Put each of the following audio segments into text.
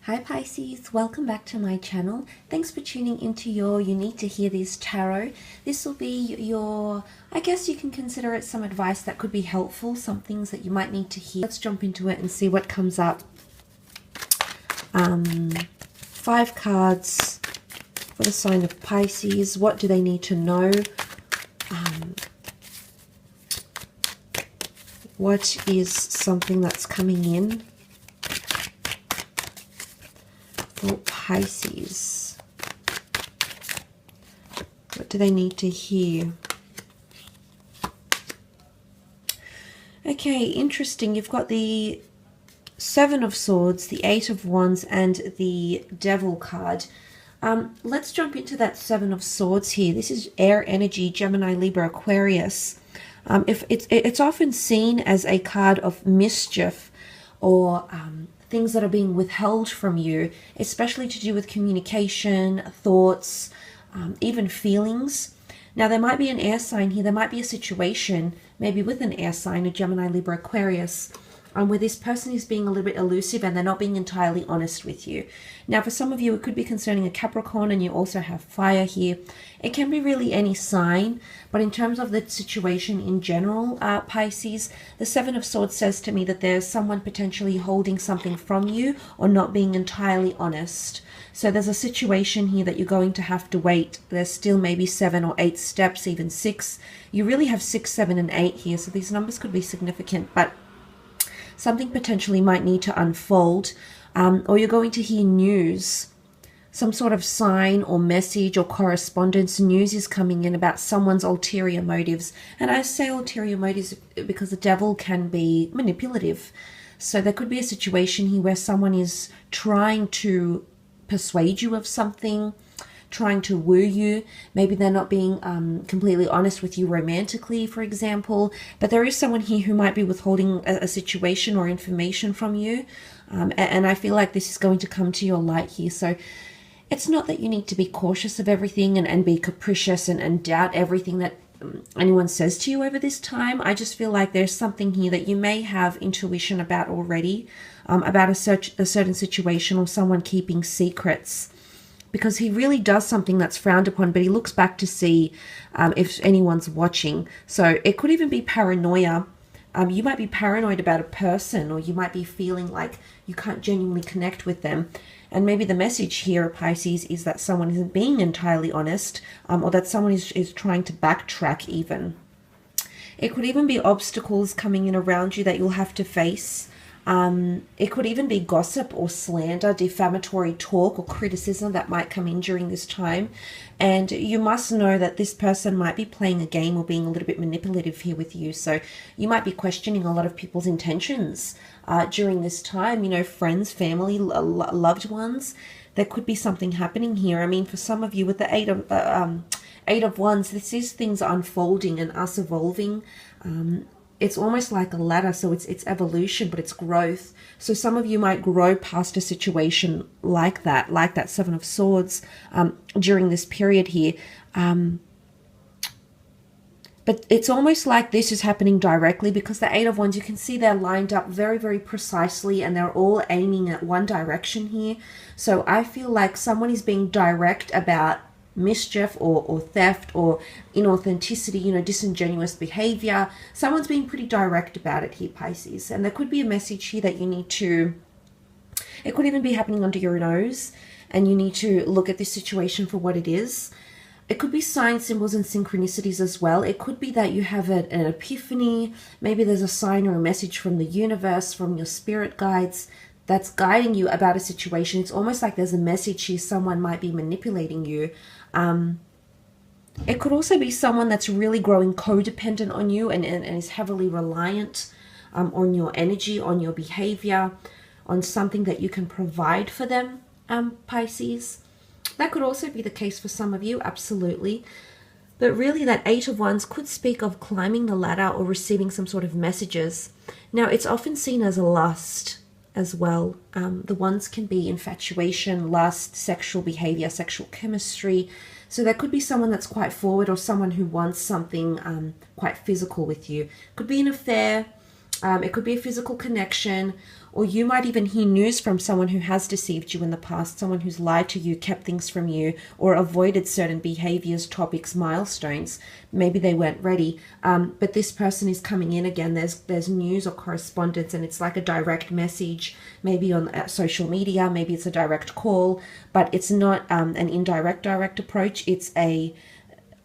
Hi Pisces, welcome back to my channel. Thanks for tuning into your You Need to Hear This Tarot. This will be your, I guess you can consider it some advice that could be helpful, some things that you might need to hear. Let's jump into it and see what comes up. 5 cards for the sign of Pisces. What do they need to know? What is something that's coming in for Pisces? What do they need to hear? Okay, interesting. You've got the 7 of Swords, the 8 of Wands, and the Devil card. Let's jump into that 7 of Swords here. This is air energy, Gemini, Libra, Aquarius. If it's often seen as a card of mischief or things that are being withheld from you, especially to do with communication, thoughts, even feelings. Now, there might be an air sign here. There might be a situation, maybe with an air sign, a Gemini, Libra, Aquarius, where this person is being a little bit elusive and they're not being entirely honest with you. Now, for some of you, it could be concerning a Capricorn, and you also have fire here. It can be really any sign, but in terms of the situation in general, Pisces, the 7 of Swords says to me that there's someone potentially holding something from you or not being entirely honest. So there's a situation here that you're going to have to wait. There's still maybe 7 or 8 steps, even 6. You really have 6, 7, and 8 here, so these numbers could be significant, but something potentially might need to unfold, or you're going to hear news, some sort of sign or message or correspondence. News is coming in about someone's ulterior motives. And I say ulterior motives because the devil can be manipulative. So there could be a situation here where someone is trying to persuade you of something, trying to woo you. Maybe they're not being completely honest with you romantically, for example, but there is someone here who might be withholding a situation or information from you, and I feel like this is going to come to your light here. So it's not that you need to be cautious of everything and be capricious and doubt everything that anyone says to you over this time. I just feel like there's something here that you may have intuition about already, about a certain situation or someone keeping secrets, because he really does something that's frowned upon, but he looks back to see if anyone's watching. So it could even be paranoia. You might be paranoid about a person, or you might be feeling like you can't genuinely connect with them. And maybe the message here, Pisces, is that someone isn't being entirely honest, or that someone is trying to backtrack even. It could even be obstacles coming in around you that you'll have to face. It could even be gossip or slander, defamatory talk or criticism that might come in during this time. And you must know that this person might be playing a game or being a little bit manipulative here with you. So you might be questioning a lot of people's intentions during this time, you know, friends, family, loved ones. There could be something happening here. I mean, for some of you with the 8 of Wands, this is things unfolding and us evolving. It's almost like a ladder, so it's evolution, but it's growth. So some of you might grow past a situation like that 7 of Swords during this period here. But it's almost like this is happening directly, because the 8 of Wands, you can see they're lined up very, very precisely, and they're all aiming at one direction here. So I feel like someone is being direct about mischief or theft or inauthenticity, you know, disingenuous behavior. Someone's being pretty direct about it here, Pisces. And there could be a message here that you need to, it could even be happening under your nose, and you need to look at this situation for what it is. It could be signs, symbols, and synchronicities as well. It could be that you have an epiphany. Maybe there's a sign or a message from the universe, from your spirit guides, that's guiding you about a situation. It's almost like there's a message here. Someone might be manipulating you. It could also be someone that's really growing codependent on you and is heavily reliant on your energy, on your behavior, on something that you can provide for them, Pisces. That could also be the case for some of you, absolutely. But really, that 8 of Wands could speak of climbing the ladder or receiving some sort of messages. Now, it's often seen as a lust as well. The Wands can be infatuation, lust, sexual behavior, sexual chemistry. So there could be someone that's quite forward, or someone who wants something quite physical with you. Could be an affair, It could be a physical connection, or you might even hear news from someone who has deceived you in the past, someone who's lied to you, kept things from you, or avoided certain behaviors, topics, milestones. Maybe they weren't ready, but this person is coming in again. There's news or correspondence, and it's like a direct message, maybe on social media, maybe it's a direct call, but it's not an indirect direct approach. It's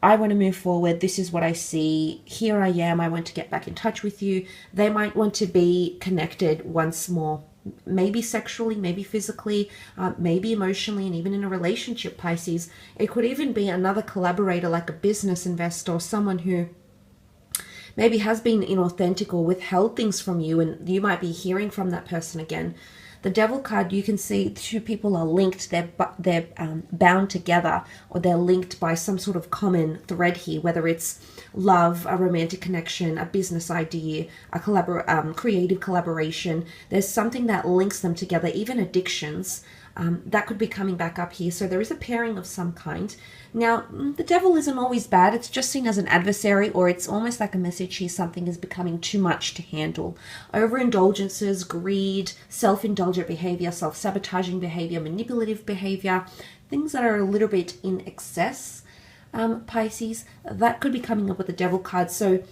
I want to move forward. This is what I see. Here I am. I want to get back in touch with you. They might want to be connected once more, maybe sexually, maybe physically, maybe emotionally, and even in a relationship, Pisces. It could even be another collaborator, like a business investor, someone who maybe has been inauthentic or withheld things from you, and you might be hearing from that person again. The Devil card, you can see two people are linked. They're bound together, or they're linked by some sort of common thread here, whether it's love, a romantic connection, a business idea, a creative collaboration. There's something that links them together, even addictions. That could be coming back up here. So there is a pairing of some kind. Now, the devil isn't always bad. It's just seen as an adversary, or it's almost like a message here. Something is becoming too much to handle. Overindulgences, greed, self-indulgent behavior, self-sabotaging behavior, manipulative behavior, things that are a little bit in excess, Pisces, that could be coming up with the devil card. So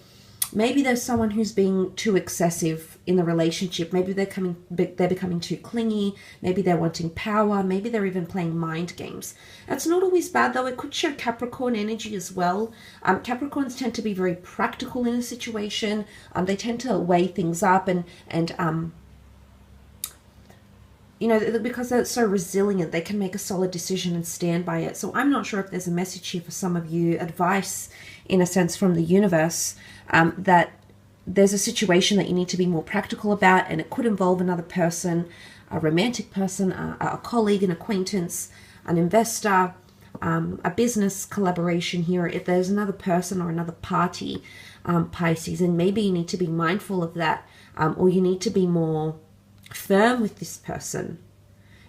maybe there's someone who's being too excessive in the relationship. Maybe they're becoming too clingy. Maybe they're wanting power. Maybe they're even playing mind games. It's not always bad, though. It could show Capricorn energy as well. Capricorns tend to be very practical in a situation. They tend to weigh things up and you know, because they're so resilient, they can make a solid decision and stand by it. So I'm not sure if there's a message here for some of you, advice in a sense from the universe, that there's a situation that you need to be more practical about, and it could involve another person, a romantic person, a colleague, an acquaintance, an investor, a business collaboration here. If there's another person or another party, Pisces, and maybe you need to be mindful of that, or you need to be more firm with this person.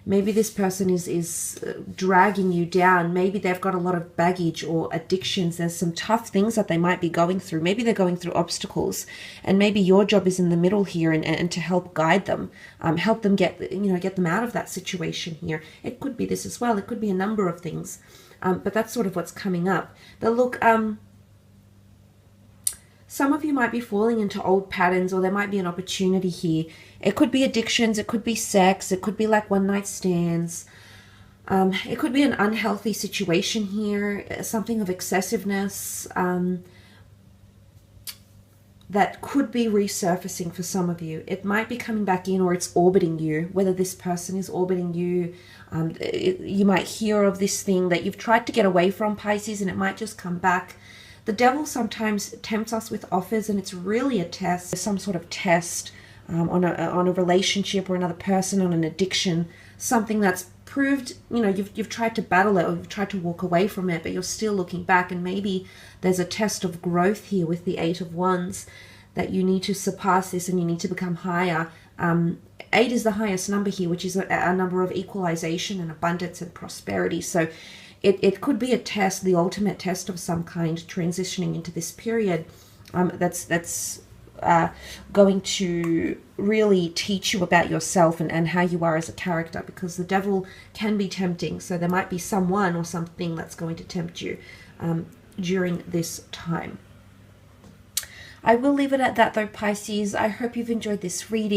Maybe this person is dragging you down. Maybe they've got a lot of baggage or addictions. There's some tough things that they might be going through. Maybe they're going through obstacles, and maybe your job is in the middle here and to help guide them, help them get them out of that situation here. It could be this as well. It could be a number of things, but that's sort of what's coming up. But look, some of you might be falling into old patterns, or there might be an opportunity here. It could be addictions, it could be sex, it could be like one-night stands. It could be an unhealthy situation here, something of excessiveness that could be resurfacing for some of you. It might be coming back in, or it's orbiting you, whether this person is orbiting you. You might hear of this thing that you've tried to get away from, Pisces, and it might just come back. The devil sometimes tempts us with offers, and it's really a test, some sort of test on a relationship or another person, on an addiction, something that's proved, you've tried to battle it, or you've tried to walk away from it, but you're still looking back, and maybe there's a test of growth here with the Eight of Wands, that you need to surpass this and you need to become higher. 8 is the highest number here, which is a number of equalization and abundance and prosperity. So it could be a test, the ultimate test of some kind, transitioning into this period that's going to really teach you about yourself and how you are as a character, because the devil can be tempting. So there might be someone or something that's going to tempt you during this time. I will leave it at that, though, Pisces. I hope you've enjoyed this reading.